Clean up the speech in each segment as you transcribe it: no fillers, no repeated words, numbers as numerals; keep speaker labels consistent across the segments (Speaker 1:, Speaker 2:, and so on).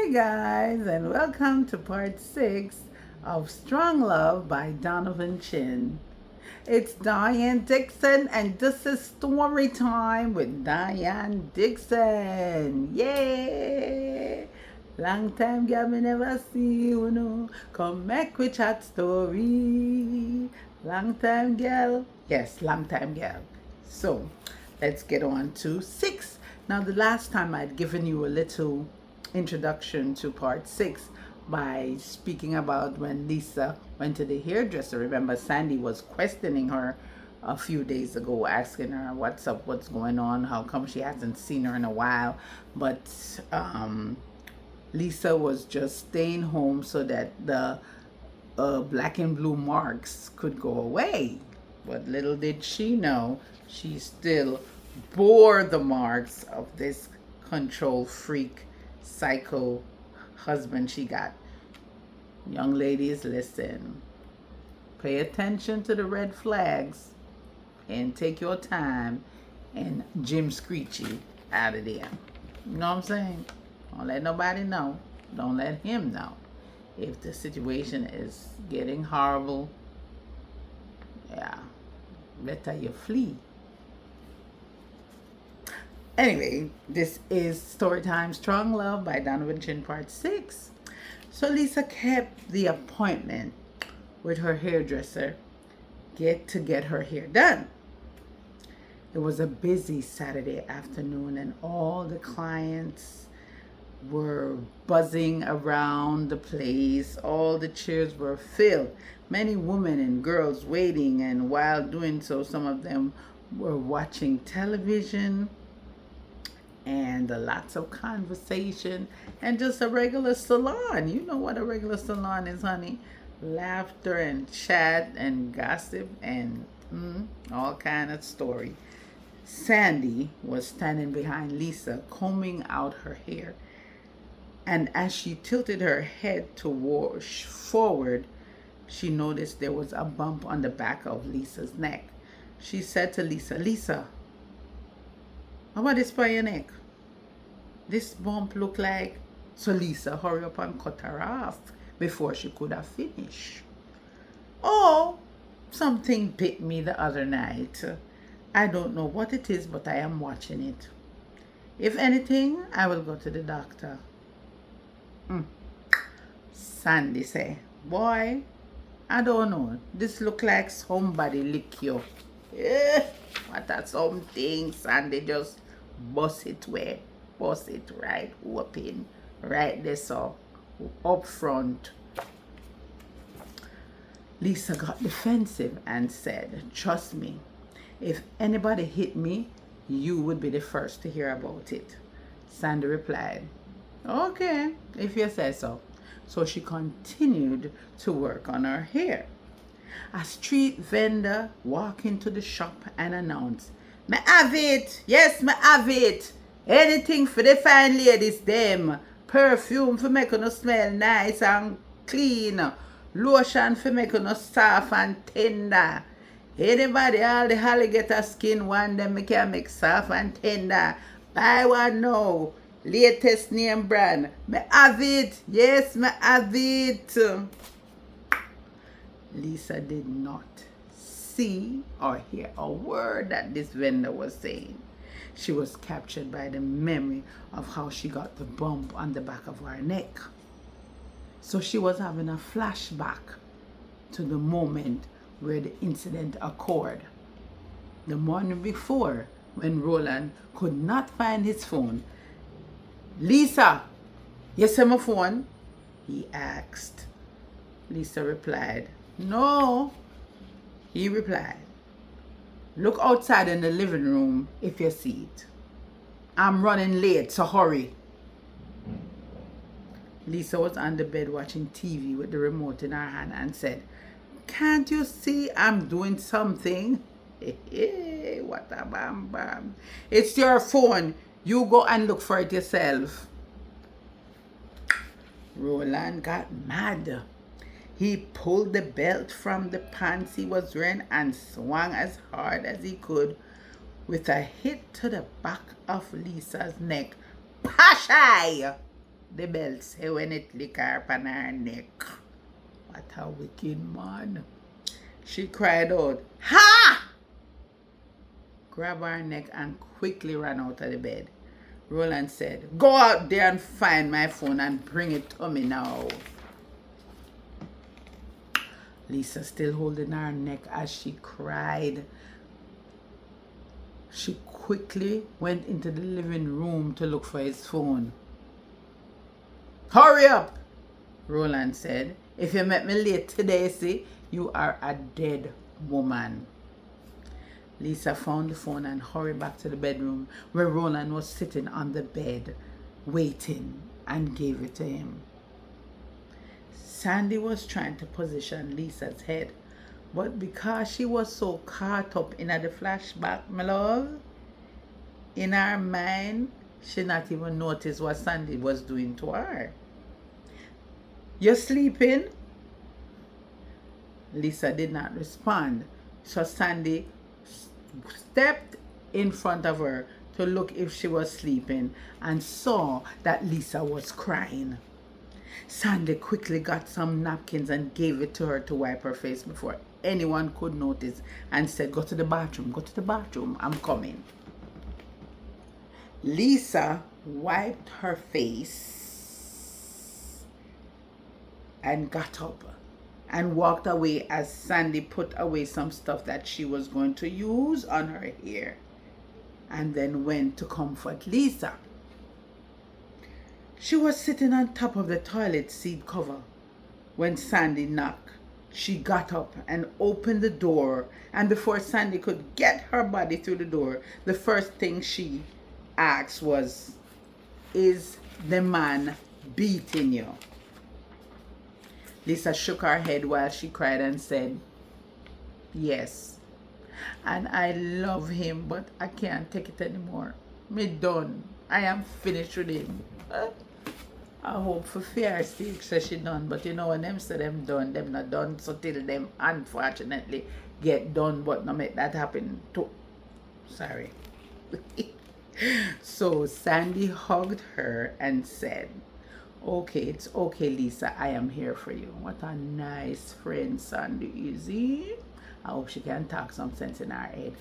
Speaker 1: Hey guys, and welcome to part 6 of Strong Love by Donovan Chin. It's Diane Dixon, and this is story time with Diane Dixon. Yay! Long time girl me never see you know. Come make we chat story. Long time girl. Yes, long time girl. So let's get on to 6. Now the last time I'd given you a little introduction to part 6 by speaking about when Lisa went to the hairdresser. Remember, Sandy was questioning her a few days ago, asking her what's up, what's going on, how come she hasn't seen her in a while. But Lisa was just staying home so that the black and blue marks could go away. But little did she know, she still bore the marks of this control freak, psycho husband she got. Young ladies, listen. Pay attention to the red flags and take your time and Jim Screechy out of there. You know what I'm saying? Don't let nobody know. Don't let him know. If the situation is getting horrible, yeah, better you flee. Anyway, this is Storytime Strong Love by Donovan Chin Part 6. So Lisa kept the appointment with her hairdresser to get her hair done. It was a busy Saturday afternoon and all the clients were buzzing around the place. All the chairs were filled. Many women and girls waiting, and while doing so, some of them were watching television and lots of conversation and just a regular salon. You know what a regular salon is, honey. Laughter and chat and gossip and all kind of story. Sandy was standing behind Lisa, combing out her hair. And as she tilted her head to wash forward, she noticed there was a bump on the back of Lisa's neck. She said to Lisa, "Lisa, how about this for your neck? This bump look like..." So Lisa hurry up and cut her off before she could have finished. "Oh, something bit me the other night. I don't know what it is, but I am watching it. If anything, I will go to the doctor." Sandy say, "Boy, I don't know. This look like somebody lick you." What a something. Sandy just bust it where? Bust it right open. Right there, so up front. Lisa got defensive and said, "Trust me, if anybody hit me, you would be the first to hear about it." Sandy replied, "Okay, if you say so." So she continued to work on her hair. A street vendor walked into the shop and announced, "Me have it! Yes, me have it! Anything for the fine ladies them. Perfume for make you smell nice and clean. Lotion for make you soft and tender. Anybody, all the alligator skin one them me can make soft and tender. Buy one now. Latest name brand. Me have it. Yes, me have it." Lisa did not see or hear a word that this vendor was saying. She was captured by the memory of how she got the bump on the back of her neck. So she was having a flashback to the moment where the incident occurred. The morning before, when Roland could not find his phone. "Lisa, you see my phone?" he asked. Lisa replied, "No." He replied, "Look outside in the living room if you see it. I'm running late, so hurry." Lisa was on the bed watching TV with the remote in her hand and said, "Can't you see I'm doing something?" What a bam bam. "It's your phone. You go and look for it yourself." Roland got mad. He pulled the belt from the pants he was wearing and swung as hard as he could with a hit to the back of Lisa's neck. Pashai! the bell say when it lick her upon her neck. What a wicked man. She cried out, "Ha!" Grabbed her neck and quickly ran out of the bed. Roland said, "Go out there and find my phone and bring it to me now." Lisa still holding her neck as she cried. She quickly went into the living room to look for his phone. "Hurry up," Roland said. "If you make me late today, see, you are a dead woman." Lisa found the phone and hurried back to the bedroom where Roland was sitting on the bed, waiting, and gave it to him. Sandy was trying to position Lisa's head, but because she was so caught up in the flashback, my love, in her mind, she not even noticed what Sandy was doing to her. "You sleeping?" Lisa did not respond, so Sandy stepped in front of her to look if she was sleeping and saw that Lisa was crying. Sandy quickly got some napkins and gave it to her to wipe her face before anyone could notice and said, go to the bathroom, I'm coming." Lisa wiped her face and got up and walked away as Sandy put away some stuff that she was going to use on her hair and then went to comfort Lisa. She was sitting on top of the toilet seat cover when Sandy knocked. She got up and opened the door, and before Sandy could get her body through the door, the first thing she asked was, "Is the man beating you?" Lisa shook her head while she cried and said, "Yes, and I love him, but I can't take it anymore. Me done. I am finished with him." I hope for fear's sake say she done, but you know when them say them done, them not done, so till them unfortunately get done, but no make that happen too. Sorry. So Sandy hugged her and said, "Okay, it's okay, Lisa. I am here for you." What a nice friend Sandy is. I hope she can talk some sense in her head.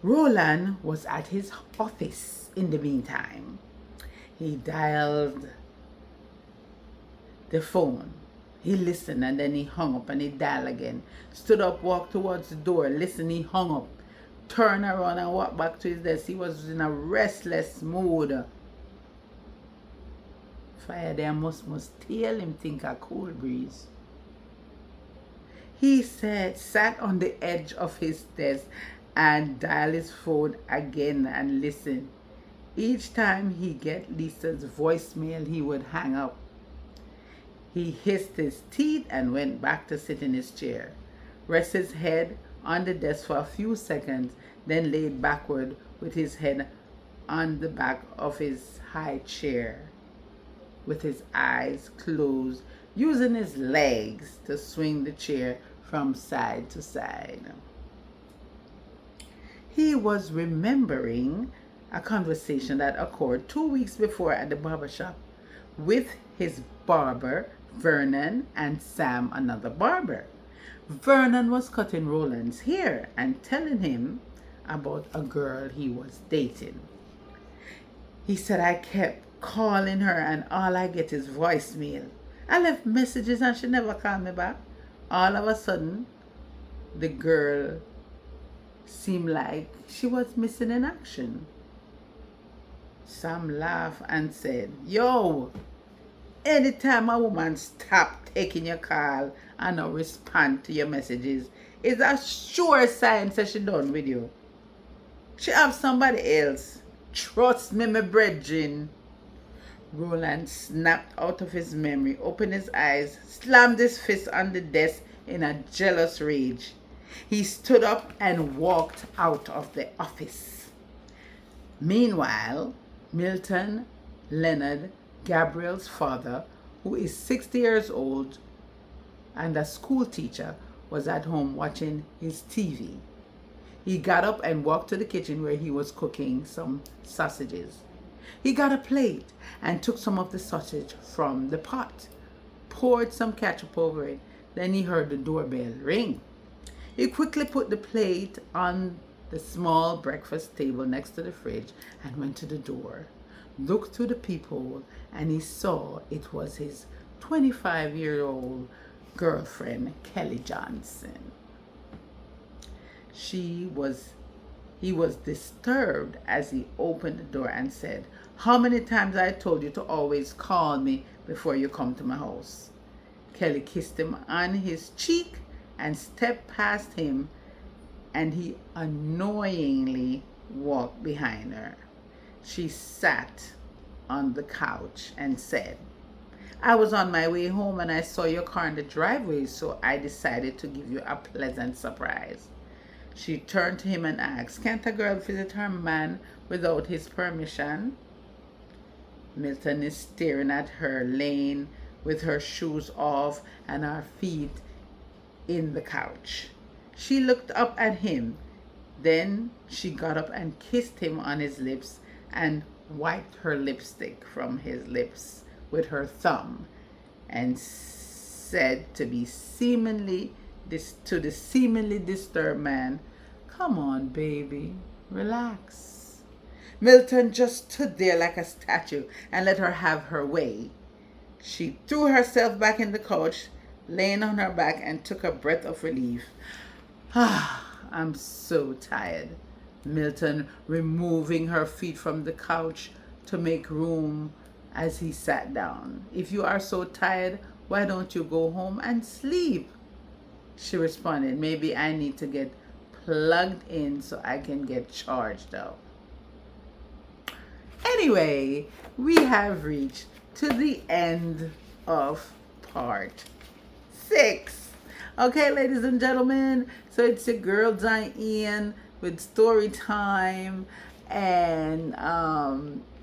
Speaker 1: Roland was at his office in the meantime. He dialed the phone. He listened and then he hung up and he dialed again. Stood up, walked towards the door, listened, he hung up. Turned around and walked back to his desk. He was in a restless mood. Fire there must tell him think a cool breeze. He sat on the edge of his desk and dialed his phone again and listened. Each time he get Lisa's voicemail, he would hang up. He hissed his teeth and went back to sit in his chair, rest his head on the desk for a few seconds, then laid backward with his head on the back of his high chair, with his eyes closed, using his legs to swing the chair from side to side. He was remembering a conversation that occurred 2 weeks before at the barber shop with his barber, Vernon, and Sam, another barber. Vernon was cutting Roland's hair and telling him about a girl he was dating. He said, "I kept calling her and all I get is voicemail. I left messages and she never called me back. All of a sudden, the girl seemed like she was missing in action." Sam laughed and said, "Yo, anytime a woman stop taking your call and not respond to your messages, it's a sure sign that she done with you. She have somebody else. Trust me, my brethren." Roland snapped out of his memory, opened his eyes, slammed his fist on the desk in a jealous rage. He stood up and walked out of the office. Meanwhile, Milton Leonard, Gabriel's father, who is 60 years old and a school teacher, was at home watching his TV. He got up and walked to the kitchen where he was cooking some sausages. He got a plate and took some of the sausage from the pot, poured some ketchup over it. Then he heard the doorbell ring. He quickly put the plate on the small breakfast table next to the fridge and went to the door, looked through the peephole, and he saw it was his 25-year-old girlfriend, Kelly Johnson. He was disturbed as he opened the door and said, "How many times I told you to always call me before you come to my house?" Kelly kissed him on his cheek and stepped past him, and he annoyingly walked behind her. She sat on the couch and said, "I was on my way home and I saw your car in the driveway, so I decided to give you a pleasant surprise." She turned to him and asked, "Can't a girl visit her man without his permission?" Milton is staring at her, laying with her shoes off and her feet in the couch. She looked up at him. Then she got up and kissed him on his lips and wiped her lipstick from his lips with her thumb and said to the seemingly disturbed man, "Come on, baby, relax." Milton just stood there like a statue and let her have her way. She threw herself back in the couch, laying on her back, and took a breath of relief. "I'm so tired." Milton removing her feet from the couch to make room as he sat down. "If you are so tired, why don't you go home and sleep?" She responded, "Maybe I need to get plugged in so I can get charged up." Anyway, we have reached to the end of part 6. Okay, ladies and gentlemen, so it's your girl Diane with story time, and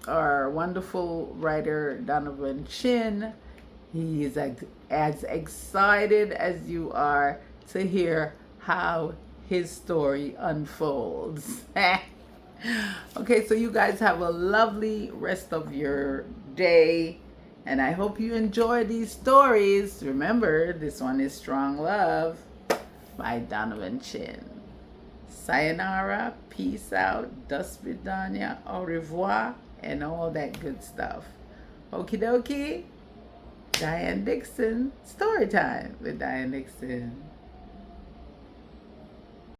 Speaker 1: our wonderful writer Donovan Chin. He is as excited as you are to hear how his story unfolds. Okay, so you guys have a lovely rest of your day, and I hope you enjoy these stories. Remember, this one is Strong Love by Donovan Chin. Sayonara, peace out, das vidanya, au revoir, and all that good stuff. Okie dokie. Diane Dixon, story time with Diane Dixon.